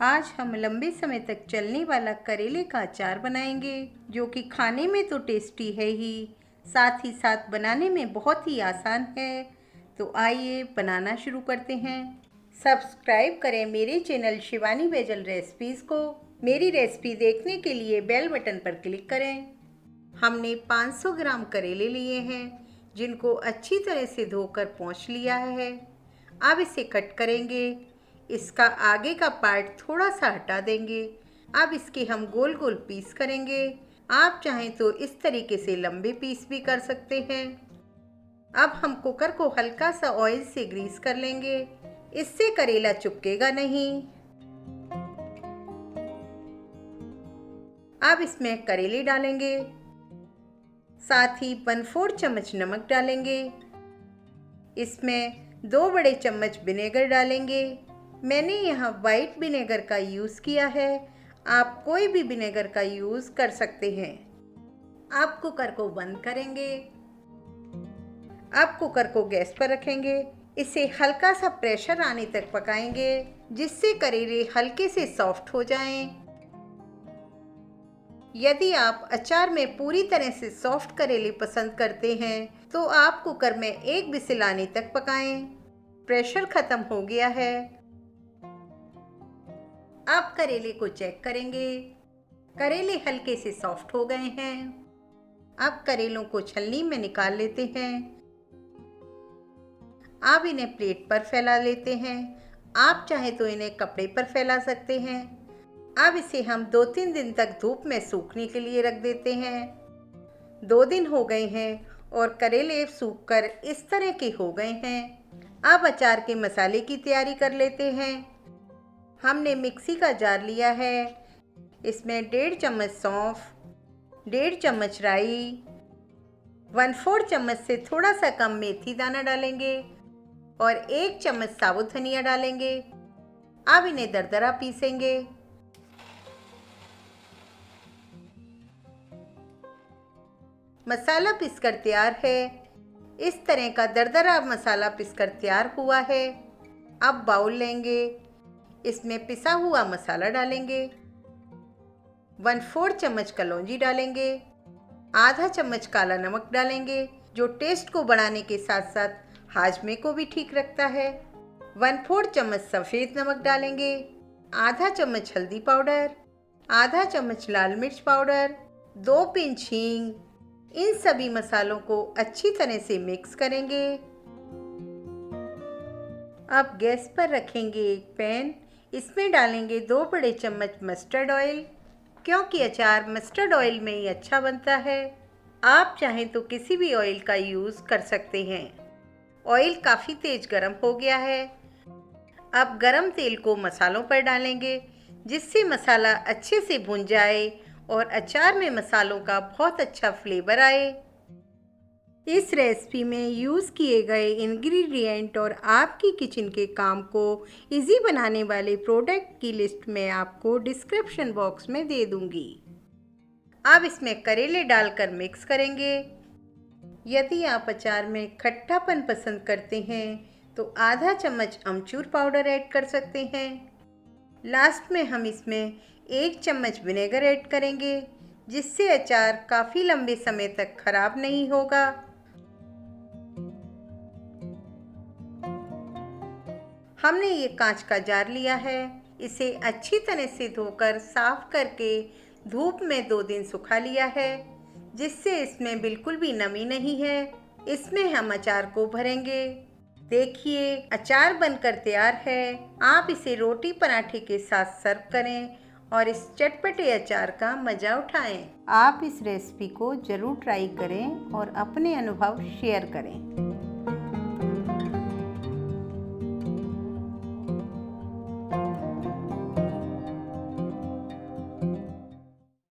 आज हम लंबे समय तक चलने वाला करेले का अचार बनाएंगे, जो कि खाने में तो टेस्टी है ही, साथ ही साथ बनाने में बहुत ही आसान है। तो आइए बनाना शुरू करते हैं। सब्सक्राइब करें मेरे चैनल शिवानी वेजल रेसिपीज़ को। मेरी रेसिपी देखने के लिए बेल बटन पर क्लिक करें। हमने 500 ग्राम करेले लिए हैं, जिनको अच्छी तरह से धोकर पोंछ लिया है। अब इसे कट करेंगे। इसका आगे का पार्ट थोड़ा सा हटा देंगे। अब इसके हम गोल गोल पीस करेंगे। आप चाहें तो इस तरीके से लंबे पीस भी कर सकते हैं। अब हम कुकर को हल्का सा ऑयल से ग्रीस कर लेंगे। इससे करेला चिपकेगा नहीं। अब इसमें करेले डालेंगे, साथ ही 1/4 चम्मच नमक डालेंगे। इसमें 2 बड़े चम्मच विनेगर डालेंगे। मैंने यहाँ वाइट विनेगर का यूज़ किया है, आप कोई भी विनेगर का यूज़ कर सकते हैं। अब कुकर को बंद करेंगे। अब कुकर को गैस पर रखेंगे। इसे हल्का सा प्रेशर आने तक पकाएंगे, जिससे करेले हल्के से सॉफ्ट हो जाएं। यदि आप अचार में पूरी तरह से सॉफ्ट करेले पसंद करते हैं, तो आप कुकर में 1 विसिल आने तक पकाएं। प्रेशर खत्म हो गया है। अब करेले को चेक करेंगे। करेले हल्के से सॉफ्ट हो गए हैं। अब करेलों को छलनी में निकाल लेते हैं। अब इन्हें प्लेट पर फैला लेते हैं। आप चाहें तो इन्हें कपड़े पर फैला सकते हैं। अब इसे हम 2-3 दिन तक धूप में सूखने के लिए रख देते हैं। 2 दिन हो गए हैं और करेले सूखकर इस तरह के हो गए हैं। अब अचार के मसाले की तैयारी कर लेते हैं। हमने मिक्सी का जार लिया है। इसमें 1.5 चम्मच सौंफ, 1.5 चम्मच राई, 1/4 चम्मच से थोड़ा सा कम मेथी दाना डालेंगे और 1 चम्मच साबुत धनिया डालेंगे। अब इन्हें दरदरा पीसेंगे। मसाला पीसकर तैयार है। इस तरह का दरदरा मसाला पीसकर तैयार हुआ है। अब बाउल लेंगे। इसमें पिसा हुआ मसाला डालेंगे। 1/4 चम्मच कलौंजी डालेंगे। आधा चम्मच काला नमक डालेंगे, जो टेस्ट को बढ़ाने के साथ साथ हाजमे को भी ठीक रखता है। 1/4 चम्मच सफ़ेद नमक डालेंगे। आधा चम्मच हल्दी पाउडर, आधा चम्मच लाल मिर्च पाउडर, 2 पिंच हींग। इन सभी मसालों को अच्छी तरह से मिक्स करेंगे। अब गैस पर रखेंगे एक पैन। इसमें डालेंगे 2 बड़े चम्मच मस्टर्ड ऑयल, क्योंकि अचार मस्टर्ड ऑयल में ही अच्छा बनता है। आप चाहें तो किसी भी ऑयल का यूज़ कर सकते हैं। ऑयल काफ़ी तेज गर्म हो गया है। अब गरम तेल को मसालों पर डालेंगे, जिससे मसाला अच्छे से भुन जाए और अचार में मसालों का बहुत अच्छा फ्लेवर आए। इस रेसिपी में यूज़ किए गए इंग्रेडिएंट और आपकी किचन के काम को इजी बनाने वाले प्रोडक्ट की लिस्ट मैं आपको डिस्क्रिप्शन बॉक्स में दे दूंगी। अब इसमें करेले डालकर मिक्स करेंगे। यदि आप अचार में खट्टापन पसंद करते हैं, तो आधा चम्मच अमचूर पाउडर ऐड कर सकते हैं। लास्ट में हम इसमें 1 चम्मच विनेगर ऐड करेंगे, जिससे अचार काफ़ी लंबे समय तक खराब नहीं होगा। हमने ये कांच का जार लिया है। इसे अच्छी तरह से धोकर साफ करके धूप में 2 दिन सुखा लिया है, जिससे इसमें बिल्कुल भी नमी नहीं है। इसमें हम अचार को भरेंगे। देखिए, अचार बनकर तैयार है। आप इसे रोटी पराठे के साथ सर्व करें और इस चटपटे अचार का मज़ा उठाएं। आप इस रेसिपी को ज़रूर ट्राई करें और अपने अनुभव शेयर करें।